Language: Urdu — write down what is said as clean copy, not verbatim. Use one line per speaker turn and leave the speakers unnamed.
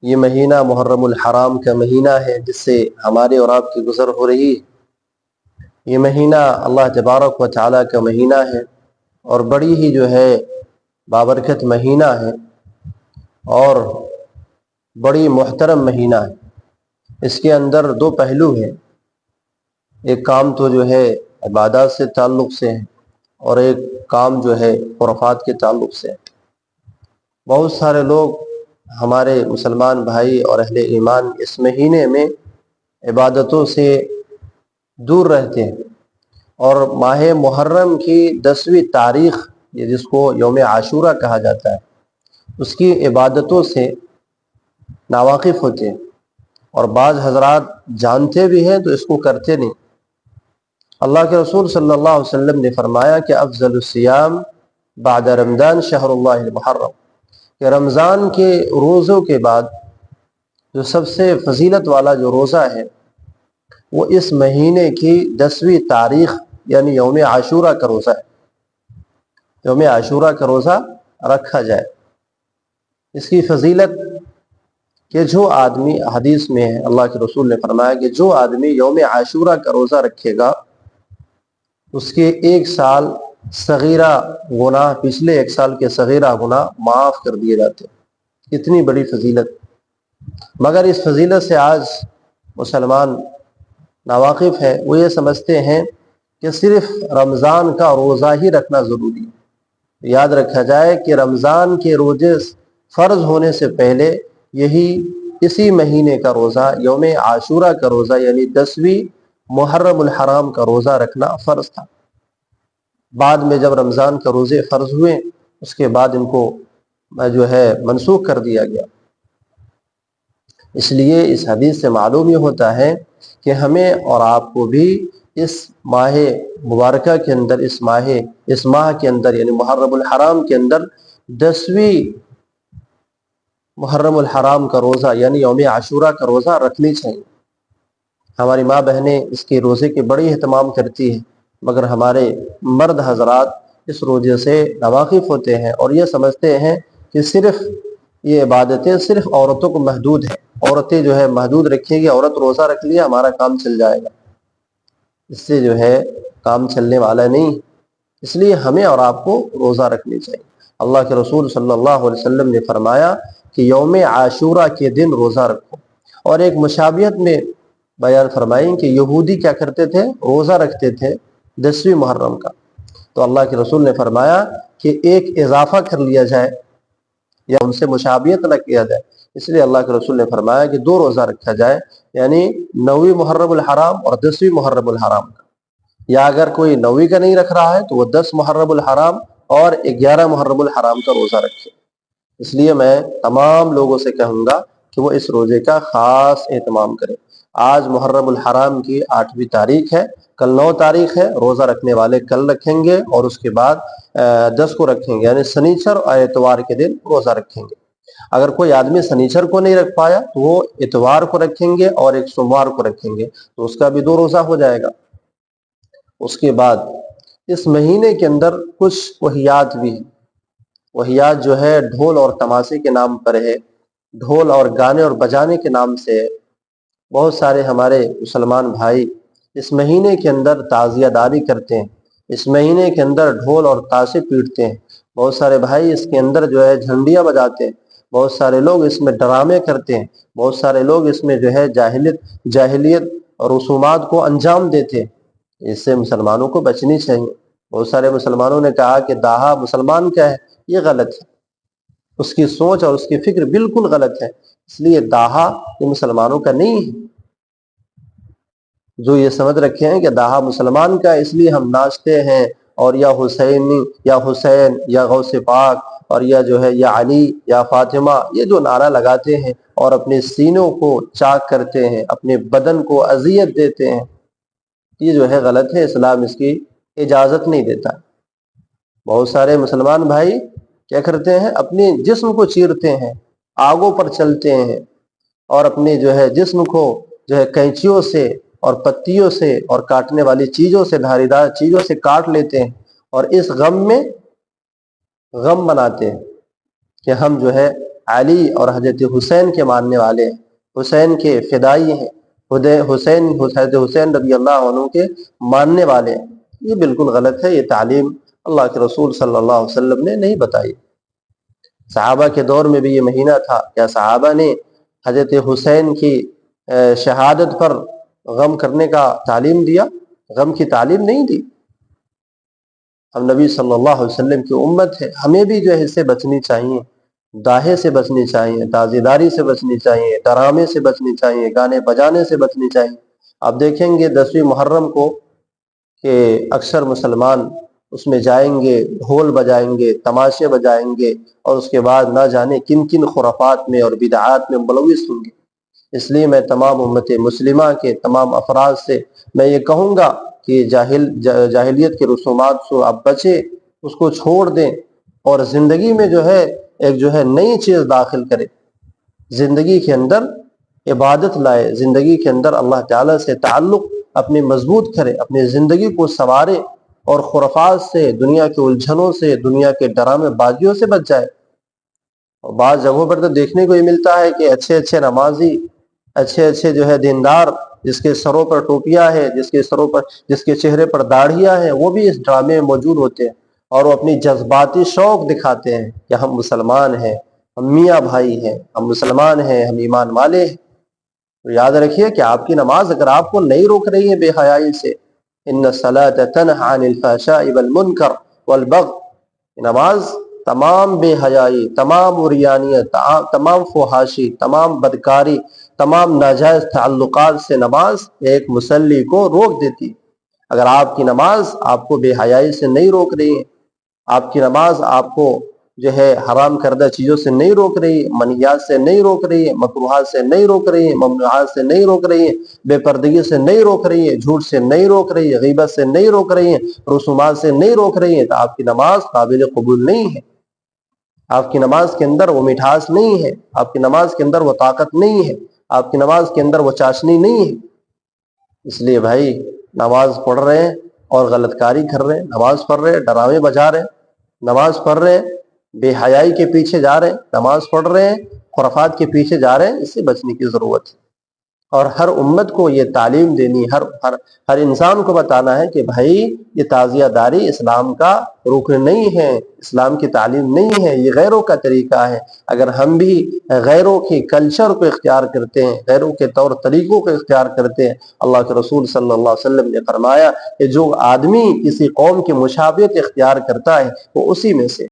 یہ مہینہ محرم الحرام کا مہینہ ہے جس سے ہمارے اور آپ کی گزر ہو رہی ہے۔ یہ مہینہ اللہ تبارک و تعالیٰ کا مہینہ ہے اور بڑی ہی جو ہے بابرکت مہینہ ہے اور بڑی محترم مہینہ ہے۔ اس کے اندر دو پہلو ہیں، ایک کام تو جو ہے عبادات سے تعلق سے ہے اور ایک کام جو ہے خرافات کے تعلق سے ہے۔ بہت سارے لوگ ہمارے مسلمان بھائی اور اہل ایمان اس مہینے میں عبادتوں سے دور رہتے ہیں اور ماہ محرم کی 10ویں تاریخ، یہ جس کو یوم عاشورہ کہا جاتا ہے، اس کی عبادتوں سے ناواقف ہوتے ہیں اور بعض حضرات جانتے بھی ہیں تو اس کو کرتے نہیں۔ اللہ کے رسول صلی اللہ علیہ وسلم نے فرمایا کہ افضل الصیام بعد رمضان شہر اللہ المحرم، کہ رمضان کے روزوں کے بعد جو سب سے فضیلت والا جو روزہ ہے وہ اس مہینے کی 10ویں تاریخ یعنی یوم عاشورہ کا روزہ ہے۔ یوم عاشورہ کا روزہ رکھا جائے۔ اس کی فضیلت کہ جو آدمی، حدیث میں ہے اللہ کے رسول نے فرمایا کہ جو آدمی یوم عاشورہ کا روزہ رکھے گا اس کے 1 سال صغیرہ گناہ، پچھلے 1 سال کے صغیرہ گناہ معاف کر دیے جاتے ہیں۔ اتنی بڑی فضیلت، مگر اس فضیلت سے آج مسلمان ناواقف ہے۔ وہ یہ سمجھتے ہیں کہ صرف رمضان کا روزہ ہی رکھنا ضروری ہے۔ یاد رکھا جائے کہ رمضان کے روزے فرض ہونے سے پہلے اسی مہینے کا روزہ، یوم عاشورہ کا روزہ یعنی 10ویں محرم الحرام کا روزہ رکھنا فرض تھا۔ بعد میں جب رمضان کا روزے فرض ہوئے اس کے بعد ان کو جو ہے منسوخ کر دیا گیا۔ اس لیے اس حدیث سے معلوم یہ ہوتا ہے کہ ہمیں اور آپ کو بھی اس ماہ مبارکہ کے اندر، اس ماہ کے اندر یعنی محرم الحرام کے اندر 10ویں محرم الحرام کا روزہ یعنی یوم عاشورہ کا روزہ رکھنی چاہیے۔ ہماری ماں بہنیں اس کے روزے کے بڑی اہتمام کرتی ہیں، مگر ہمارے مرد حضرات اس روزے سے ناواقف ہوتے ہیں اور یہ سمجھتے ہیں کہ صرف یہ عبادتیں صرف عورتوں کو محدود ہیں، عورتیں جو ہے محدود رکھیں گی، عورت روزہ رکھ لیا ہمارا کام چل جائے گا۔ اس سے جو ہے کام چلنے والا نہیں۔ اس لیے ہمیں اور آپ کو روزہ رکھنی چاہیے۔ اللہ کے رسول صلی اللہ علیہ وسلم نے فرمایا کہ یوم عاشورہ کے دن روزہ رکھو، اور ایک مشابہت میں بیان فرمائیں کہ یہودی کیا کرتے تھے، روزہ رکھتے تھے 10ویں محرم کا، تو اللہ کے رسول نے فرمایا کہ ایک اضافہ کر لیا جائے یا ان سے مشابہت نہ کیا جائے۔ اس لیے اللہ کے رسول نے فرمایا کہ 2 روزہ رکھا جائے، یعنی 9ویں محرم الحرام اور 10ویں محرم الحرام کا، یا اگر کوئی 9ویں کا نہیں رکھ رہا ہے تو وہ 10 محرم الحرام اور 11 محرم الحرام کا روزہ رکھے۔ اس لیے میں تمام لوگوں سے کہوں گا کہ وہ اس روزے کا خاص اہتمام کریں۔ آج محرم الحرام کی 8ویں تاریخ ہے، کل 9 تاریخ ہے، روزہ رکھنے والے کل رکھیں گے اور اس کے بعد 10 کو رکھیں گے، یعنی سنیچر اور اتوار کے دن روزہ رکھیں گے۔ اگر کوئی آدمی سنیچر کو نہیں رکھ پایا تو وہ اتوار کو رکھیں گے اور ایک سوموار کو رکھیں گے، تو اس کا بھی 2 روزہ ہو جائے گا۔ اس کے بعد اس مہینے کے اندر کچھ وحیات بھی ہیں۔ وحیات جو ہے ڈھول اور تماشے کے نام پر ہے، ڈھول اور گانے اور بجانے کے نام سے ہے۔ بہت سارے ہمارے مسلمان بھائی اس مہینے کے اندر تعزیہ داری کرتے ہیں، اس مہینے کے اندر ڈھول اور تاشے پیٹتے ہیں۔ بہت سارے بھائی اس کے اندر جو ہے جھنڈیاں بجاتے ہیں، بہت سارے لوگ اس میں ڈرامے کرتے ہیں، بہت سارے لوگ اس میں جو ہے جاہلیت اور رسومات کو انجام دیتے ہیں۔ اس سے مسلمانوں کو بچنی چاہیے۔ بہت سارے مسلمانوں نے کہا کہ داہا مسلمان کا ہے، یہ غلط ہے۔ اس کی سوچ اور اس کی فکر بالکل غلط ہے۔ اس لیے داہا یہ مسلمانوں کا نہیں ہے۔ جو یہ سمجھ رکھے ہیں کہ داہا مسلمان کا ہے اس لیے ہم ناچتے ہیں اور یا حسینی یا حسین یا غوث پاک اور یا جو ہے یا علی یا فاطمہ، یہ جو نعرہ لگاتے ہیں اور اپنے سینوں کو چاک کرتے ہیں، اپنے بدن کو اذیت دیتے ہیں، یہ جو ہے غلط ہے۔ اسلام اس کی اجازت نہیں دیتا۔ بہت سارے مسلمان بھائی کیا کرتے ہیں، اپنے جسم کو چیرتے ہیں، آگوں پر چلتے ہیں اور اپنے جو ہے جسم کو جو ہے کینچیوں سے اور پتیوں سے اور کاٹنے والی چیزوں سے، دھاریدار چیزوں سے کاٹ لیتے ہیں، اور اس غم میں غم مناتے ہیں کہ ہم جو ہے علی اور حضرت حسین کے ماننے والے ہیں، حسین کے فدائی ہیں، حضرت حسین رضی اللہ عنہ کے ماننے والے ہیں۔ یہ بالکل غلط ہے، یہ تعلیم اللہ کے رسول صلی اللہ علیہ وسلم نے نہیں بتائی۔ صحابہ کے دور میں بھی یہ مہینہ تھا، کیا صحابہ نے حضرت حسین کی شہادت پر غم کرنے کا تعلیم دیا؟ غم کی تعلیم نہیں دی۔ ہم نبی صلی اللہ علیہ وسلم کی امت ہے، ہمیں بھی جو ہے اس سے بچنی چاہیے، داہے سے بچنی چاہیے، تازیداری سے بچنی چاہیے، ڈرامے سے بچنی چاہیے، گانے بجانے سے بچنی چاہیے۔ آپ دیکھیں گے 10ویں محرم کو کہ اکثر مسلمان اس میں جائیں گے، ڈھول بجائیں گے، تماشے بجائیں گے، اور اس کے بعد نہ جانے کن کن خرافات میں اور بدعات میں ملوث ہوں گے۔ اس لیے میں تمام امت مسلمہ کے تمام افراد سے میں یہ کہوں گا کہ جاہلیت کے رسومات سے آپ بچیں، اس کو چھوڑ دیں، اور زندگی میں جو ہے ایک نئی چیز داخل کرے، زندگی کے اندر عبادت لائے، زندگی کے اندر اللہ تعالیٰ سے تعلق اپنے مضبوط کرے، اپنی زندگی کو سنوارے، اور خرافات سے، دنیا کے الجھنوں سے، دنیا کے ڈرامے بازیوں سے بچ جائے۔ اور بعض جگہوں پر تو دیکھنے کو یہ ملتا ہے کہ اچھے اچھے نمازی، اچھے دیندار، جس کے سروں پر ٹوپیاں ہیں، جس کے چہرے پر داڑھیاں ہیں، وہ بھی اس ڈرامے میں موجود ہوتے ہیں، اور وہ اپنی جذباتی شوق دکھاتے ہیں کہ ہم مسلمان ہیں، ہم میاں بھائی ہیں، ہم مسلمان ہیں، ہم ایمان والے ہیں۔ تو یاد رکھیے کہ آپ کی نماز اگر آپ کو نہیں روک رہی ہے بے حیائی سے، ان الصلاۃ تنہی عن الفحشاء والمنکر والبغی، نماز تمام بے حیائی، تمام عریانیت، تمام فحاشی، تمام بدکاری، تمام ناجائز تعلقات سے نماز ایک مصلی کو روک دیتی۔ اگر آپ کی نماز آپ کو بے حیائی سے نہیں روک رہی ہے، آپ کی نماز آپ کو حرام کردہ چیزوں سے نہیں روک رہی ہے، منہیات سے نہیں روک رہی ہے، مکروہات سے نہیں روک رہی ہے، ممنوعات سے نہیں روک رہی ہے، بے پردگی سے نہیں روک رہی ہے، جھوٹ سے نہیں روک رہی ہے، غیبت سے نہیں روک رہی ہے، رسومات سے نہیں روک رہی ہے، تو آپ کی نماز قابل قبول نہیں ہے۔ آپ کی نماز کے اندر وہ مٹھاس نہیں ہے، آپ کی نماز کے اندر وہ طاقت نہیں ہے، آپ کی نماز کے اندر وہ چاشنی نہیں ہے۔ اس لیے بھائی، نماز پڑھ رہے ہیں اور غلط کاری کر رہے ہیں، نماز پڑھ رہے ہیں ڈرامے بجا رہے ہیں، نماز پڑھ رہے ہیں بے حیائی کے پیچھے جا رہے ہیں، نماز پڑھ رہے ہیں خرافات کے پیچھے جا رہے ہیں، اس سے بچنے کی ضرورت ہے۔ اور ہر امت کو یہ تعلیم دینی، ہر انسان کو بتانا ہے کہ بھائی یہ تعزیہ داری اسلام کا رکن نہیں ہے، اسلام کی تعلیم نہیں ہے، یہ غیروں کا طریقہ ہے۔ اگر ہم بھی غیروں کے کلچر کو اختیار کرتے ہیں، غیروں کے طور طریقوں کو اختیار کرتے ہیں، اللہ کے رسول صلی اللہ علیہ وسلم نے فرمایا کہ جو آدمی کسی قوم کی مشابہت اختیار کرتا ہے وہ اسی میں سے